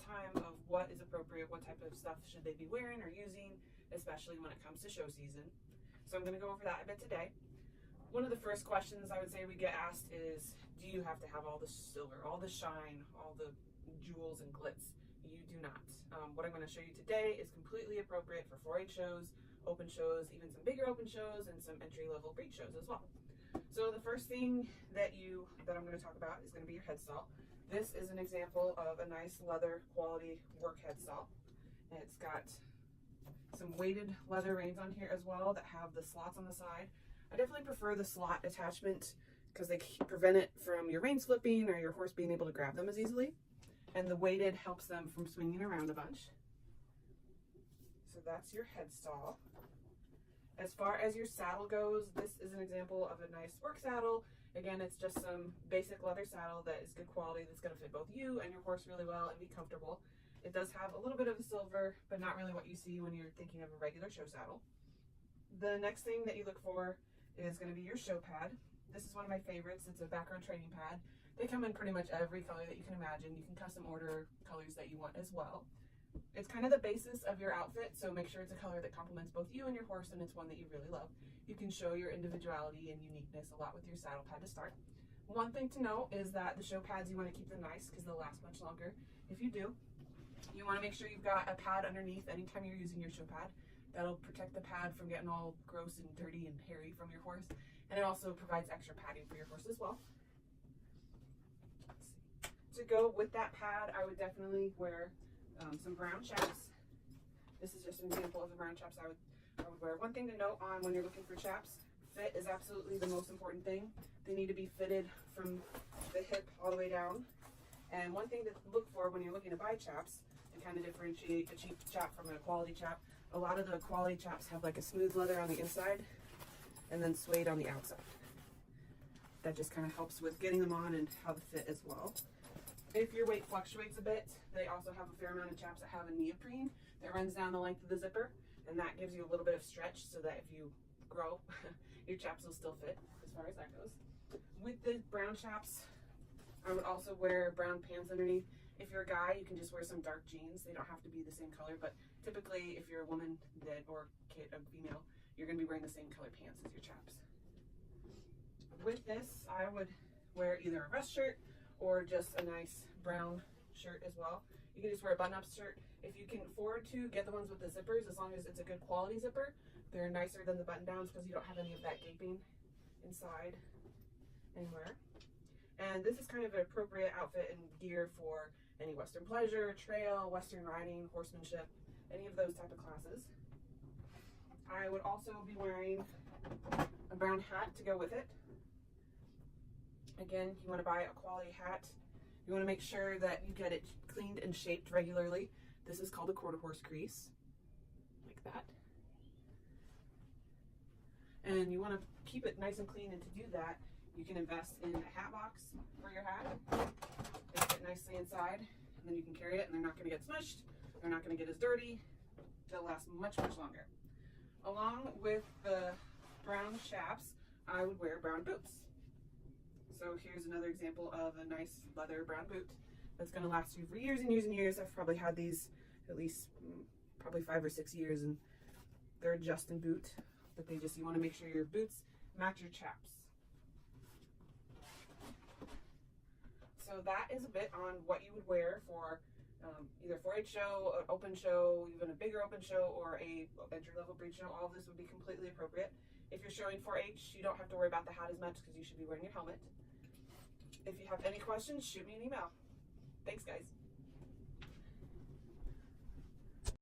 time of what is appropriate, what type of stuff should they be wearing or using, especially when it comes to show season. So I'm going to go over that a bit today. One of the first questions I would say we get asked is, do you have to have all the silver, all the shine, all the jewels and glitz? You do not. What I'm going to show you today is completely appropriate for 4-H shows, open shows, even some bigger open shows, and some entry-level breed shows as well. So the first thing that I'm going to talk about is going to be your head stall. This is an example of a nice leather quality work head stall. And it's got some weighted leather reins on here as well that have the slots on the side. I definitely prefer the slot attachment because they prevent it from your reins flipping or your horse being able to grab them as easily. And the weighted helps them from swinging around a bunch. So that's your head stall. As far as your saddle goes, this is an example of a nice work saddle. Again, it's just some basic leather saddle that is good quality, that's going to fit both you and your horse really well and be comfortable. It does have a little bit of a silver, but not really what you see when you're thinking of a regular show saddle. The next thing that you look for is going to be your show pad. This is one of my favorites. It's a background training pad. They come in pretty much every color that you can imagine. You can custom order colors that you want as well. It's kind of the basis of your outfit, so make sure it's a color that complements both you and your horse and it's one that you really love. You can show your individuality and uniqueness a lot with your saddle pad to start. One thing to note is that the show pads, you want to keep them nice because they'll last much longer. If you do, you want to make sure you've got a pad underneath anytime you're using your show pad. That'll protect the pad from getting all gross and dirty and hairy from your horse. And it also provides extra padding for your horse as well. To go with that pad, I would definitely wear some brown chaps. This is just an example of the brown chaps I would wear. One thing to note on when you're looking for chaps, fit is absolutely the most important thing. They need to be fitted from the hip all the way down. And one thing to look for when you're looking to buy chaps to kind of differentiate a cheap chap from a quality chap, a lot of the quality chaps have like a smooth leather on the inside and then suede on the outside. That just kind of helps with getting them on and how to fit as well. If your weight fluctuates a bit, they also have a fair amount of chaps that have a neoprene that runs down the length of the zipper, and that gives you a little bit of stretch so that if you grow, your chaps will still fit as far as that goes. With the brown chaps, I would also wear brown pants underneath. If you're a guy, you can just wear some dark jeans. They don't have to be the same color, but typically if you're a woman or kid, a female, you're going to be wearing the same color pants as your chaps. With this, I would wear either a vest shirt or just a nice brown shirt as well. You can just wear a button-up shirt. If you can afford to get the ones with the zippers, as long as it's a good quality zipper, they're nicer than the button-downs because you don't have any of that gaping inside anywhere. And this is kind of an appropriate outfit and gear for any Western pleasure, trail, Western riding, horsemanship, any of those type of classes. I would also be wearing a brown hat to go with it. Again, you want to buy a quality hat. You want to make sure that you get it cleaned and shaped regularly. This is called a quarter horse crease, like that. And you want to keep it nice and clean, and to do that, you can invest in a hat box for your hat. They fit nicely inside, and then you can carry it, and they're not going to get smushed. They're not going to get as dirty. They'll last much, much longer. Along with the brown chaps, I would wear brown boots. So here's another example of a nice leather brown boot that's going to last you for years and years and years. I've probably had these at least probably 5 or 6 years, and they're a Justin boot, but you want to make sure your boots match your chaps. So that is a bit on what you would wear for either 4-H show, an open show, even a bigger open show, or a entry-level breed show. All of this would be completely appropriate. If you're showing 4-H, you don't have to worry about the hat as much because you should be wearing your helmet. If you have any questions, shoot me an email. Thanks, guys.